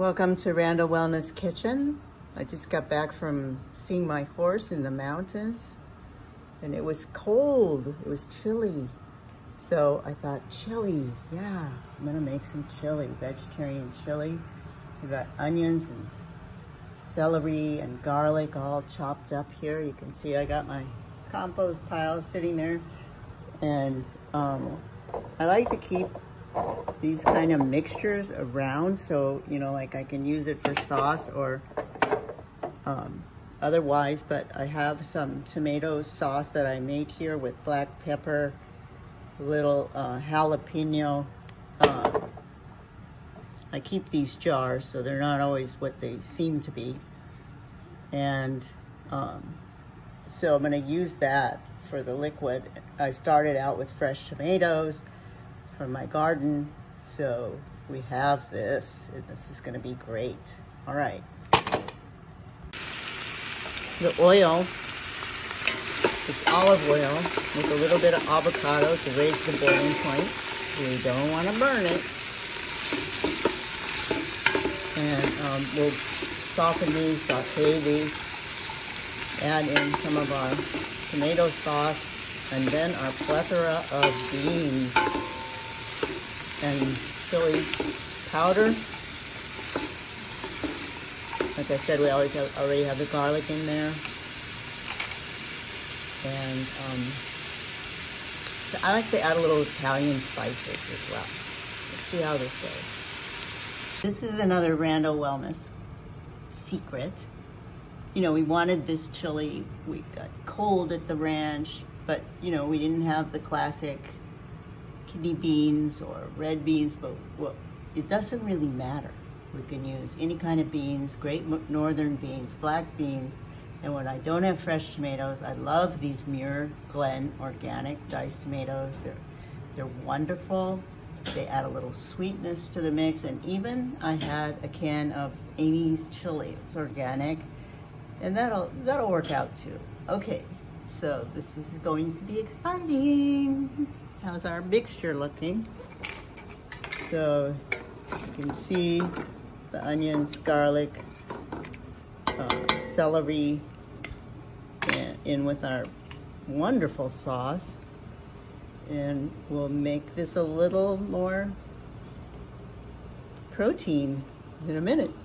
Welcome to Randall Wellness Kitchen. I just got back from seeing my horse in the mountains and it was cold, it was chilly. So I thought, chili, yeah, I'm gonna make some chili, vegetarian chili. We got onions and celery and garlic all chopped up here. You can see I got my compost pile sitting there. And I like to keep these kind of mixtures around so, you know, like I can use it for sauce or otherwise, but I have some tomato sauce that I made here with black pepper, little jalapeno. I keep these jars so they're not always what they seem to be. And so I'm gonna use that for the liquid. I started out with fresh tomatoes from my garden, so we have this, and this is gonna be great. All right. The oil is olive oil with a little bit of avocado to raise the boiling point. We don't want to burn it. And we'll soften these, saute these, add in some of our tomato sauce, and then our plethora of beans and chili powder. Like I said, we already have the garlic in there. And so I like to add a little Italian spices as well. Let's see how this goes. This is another Randall Wellness secret. You know, we wanted this chili. We got cold at the ranch, but you know, we didn't have the classic kidney beans or red beans, but well, it doesn't really matter. We can use any kind of beans, great northern beans, black beans, and when I don't have fresh tomatoes, I love these Muir Glen organic diced tomatoes. They're wonderful. They add a little sweetness to the mix, and even I had a can of Amy's chili. It's organic, and that'll work out too. Okay, so this is going to be exciting. How's our mixture looking? So you can see the onions, garlic, celery in with our wonderful sauce. And we'll make this a little more protein in a minute.